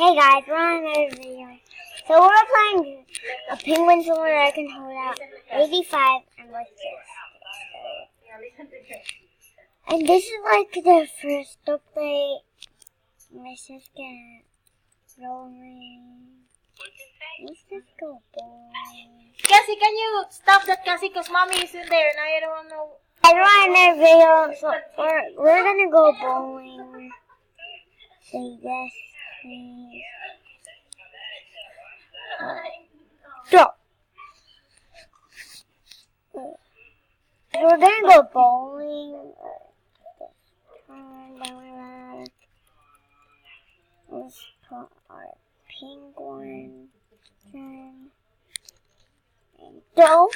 Hey guys, we're on another video. So we're playing a penguin so where I can hold out 85 and what's this? And this is like the first update. My sister rolling. Let's just go bowling. Cassie, can you stop that, Cassie? Because mommy is in there and I don't want to know. I run another video, so we're gonna go bowling. Say yes, please. Go. We're gonna go bowling. Let's put our penguin and go.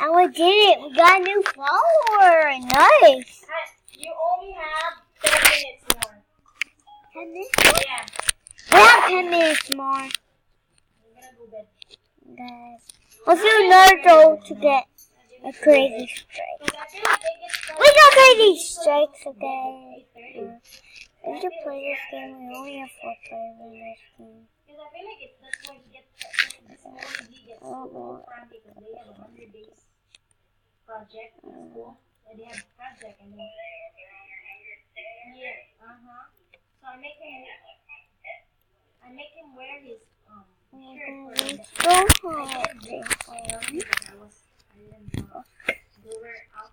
And we did it. We got a new follower. Nice. You only have 10 minutes more. 10 minutes? Yeah. We have 10 minutes more. I'm gonna go bed. Guys, let's do another throw to get a crazy strike. We got crazy strikes, okay? We should play this game. We only have 4 players in this game. Because I feel like that's why he gets so frantic because they have a 100 days project at school. And they have a project and then so I make him wear his shirt for Go home. I didn't go out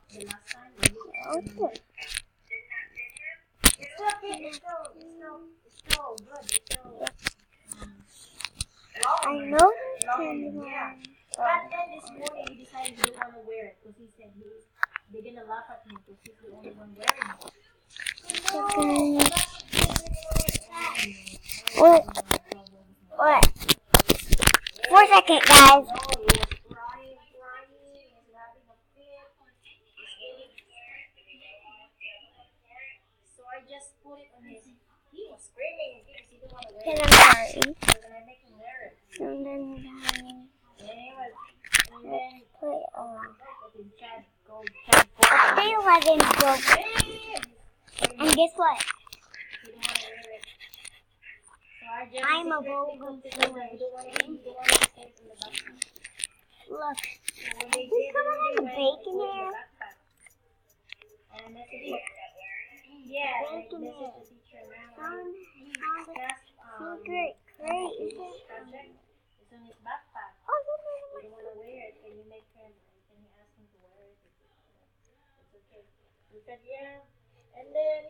the last time. Okay. It's still good. It's still good. It's still long. I know Yeah. But then this morning he decided he didn't want to wear it because he said they're gonna laugh at him because he's the only one wearing it. What? 4 seconds, guys. So I just put it on his. He was screaming because he didn't want to wear And it. I'm sorry. So then I make him wear it. And then play on. Stay 11 broke. And guess what? I'm a bold Look, Look, there's someone in the bacon here. Yeah, Bacon this is here. the teacher now. Great. Project is on his backpack. Oh, You don't want to wear it, can you make him? Can you ask him to wear it? It's okay. We said yeah, and then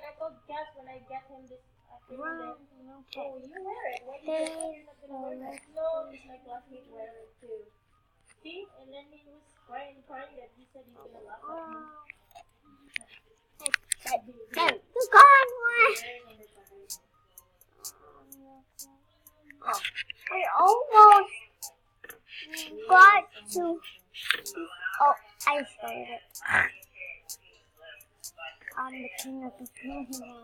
I told Cass when I get him this afternoon. Oh, you wear it. Why do you think you're not gonna wear it? No, it's my classmate wear it too. See, and then he was crying that he said he's gonna laugh at me. The gone one. Oh, I almost got to. Oh, I started it. I'm the king of the penguin.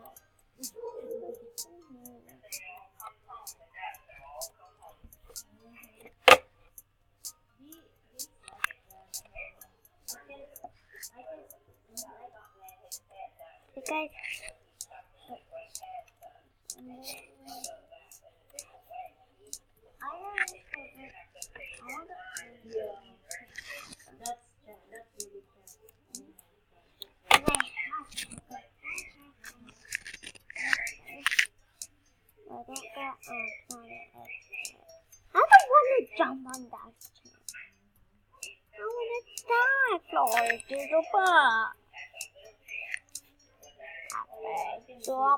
You guys. That's really fair. I don't want to jump on that chair. I want to die, Floyd. There's a bug.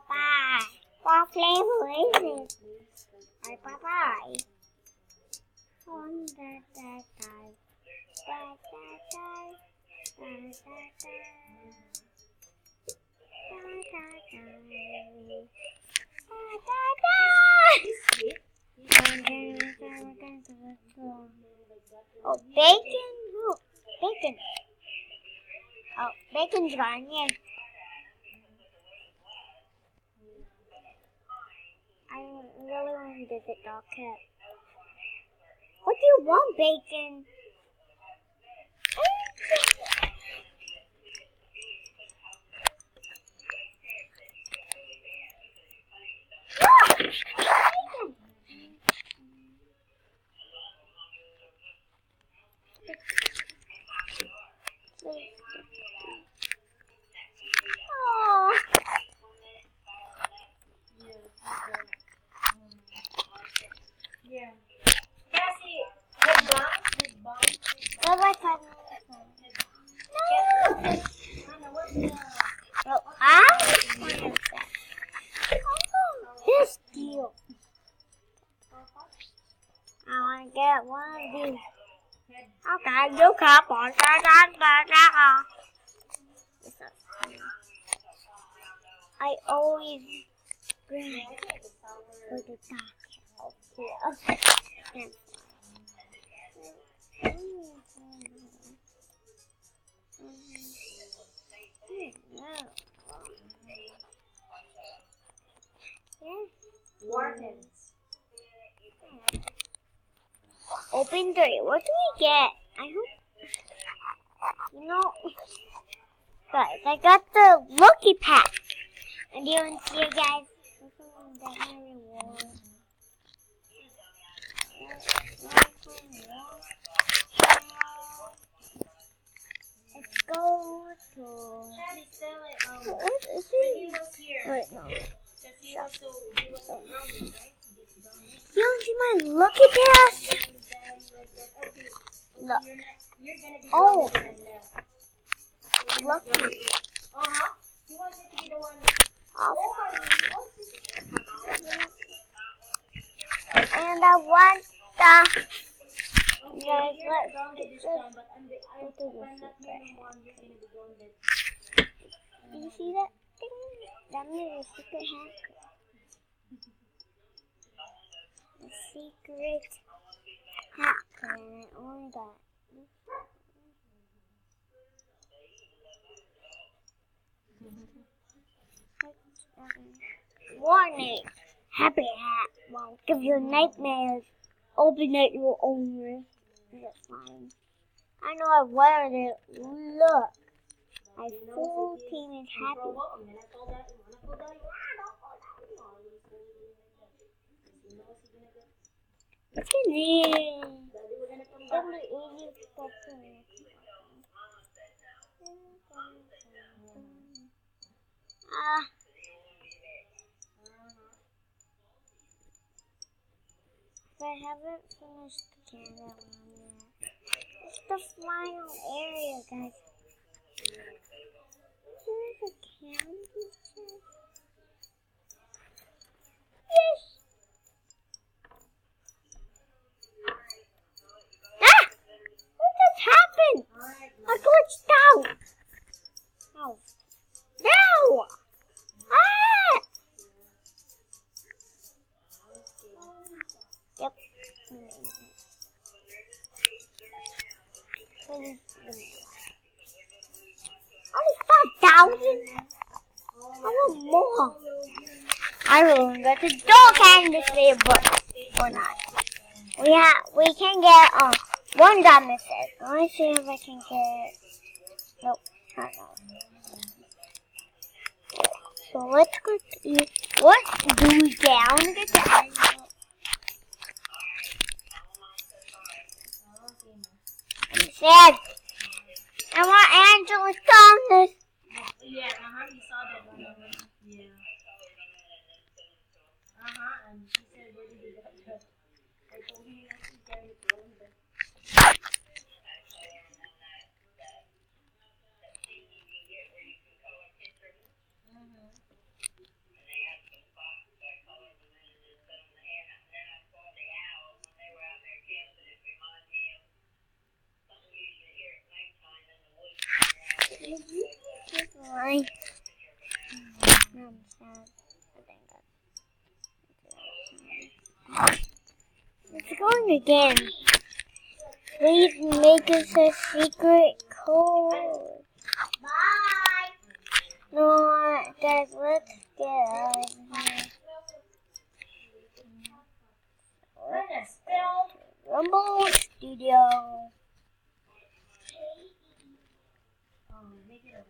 Bye. Qua flavor is it? Bye. On that time. Oh, bacon. Who? Bacon. Oh, bacon's gone. Yeah. I really want to visit Dog Cat. What do you want, Bacon? get one of these. Okay, you can't watch that. I always bring for the doctor. Wardens. Open 3. What do we get? I hope. Guys, I got the Lucky Pack. And you want to see it, guys? Get my reward. Let's go to. What is He it? was here. Wait, no. He was so hungry, right? You don't see my Lucky Pass? Look. You're gonna be Oh. the one that Lucky. He wants you to be the one. And I want the. Okay, Guys, you're let's grounded this time, but I'm not the one. You're gonna be grounded. Do you see that thing? That means a secret hack. A secret hack. And I only got. Warning! Happy hat won't give you nightmares. Open at your own risk. That's fine. I know I wear it. Look. My full team is happy. What's in here? I haven't finished the camera one yet. It's the final area, guys. Here's a candy chest. Yes! Ah! What just happened? I glitched out. Oh. No! Ah! Yep. Only 5,000? I want more. I will get the dog and the saber. Or not. We can get one diamond set. Let me see if I can get. Nope, not now. So let's go to what do we get? I want to get the animal. Said, I want Angela Thomas. Yeah, you saw that one. Yeah. And she said, where did you get that? I told you not to carry it on there. Why? I'm sad. It's going again. Please make us a secret code. Bye. No, guys, let's get out of here. Let's spell Rumble Studio. make it over.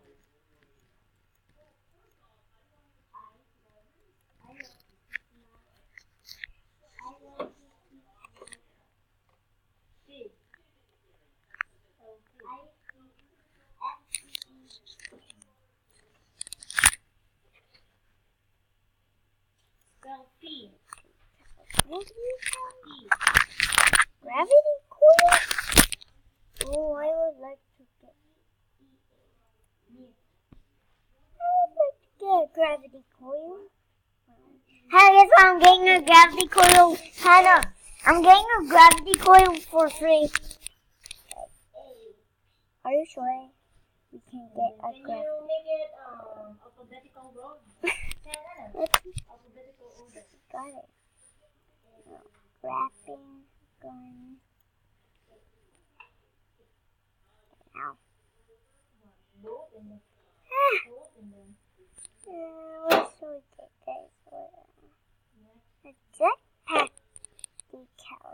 Spell P. What do you call Gravity coil? Oh, I would like to get. a gravity coil. Hey, guess I'm getting a gravity coil. Hannah, I'm getting a gravity coil for free. Are you sure we can get a Can gravity? you make it alphabetical road? Alphabetical order. Got it. Wrapping gun. Now. Both and then. Ah. Both and then. What should we get, guys? A jetpack decal.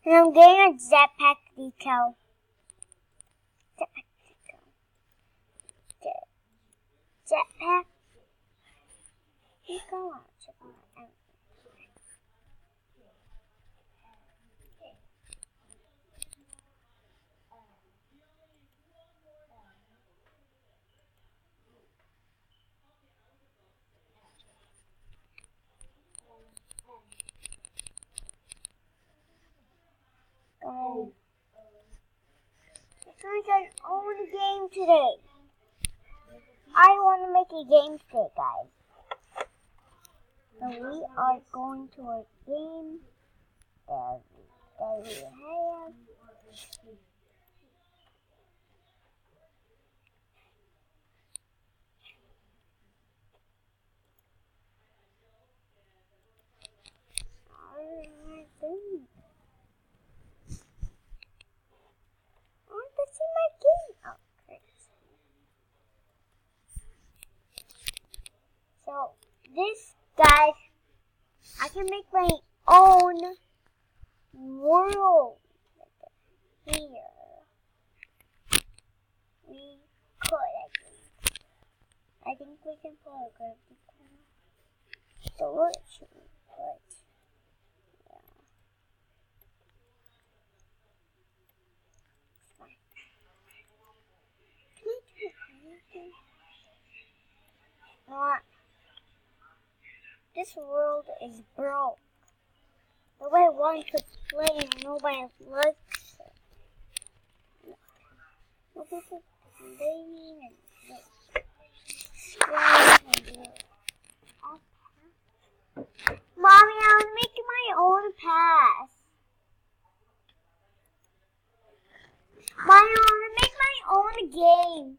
And I'm getting a jetpack decal. Jetpack decal. Jetpack decal. I'll check them out. It's like I own a game today. I want to make a game today, guys. So we are going to a game that we have. I want to see my game. Oh, great. So, this, guys, I can make my own world here. We could, I think we can put a gravity coil. So what should we put? Yeah. Can I do anything? This world is broke. Nobody wants to play and nobody likes it. No people playing and Mommy, I was making my own pass. Mommy, I want to make my own game.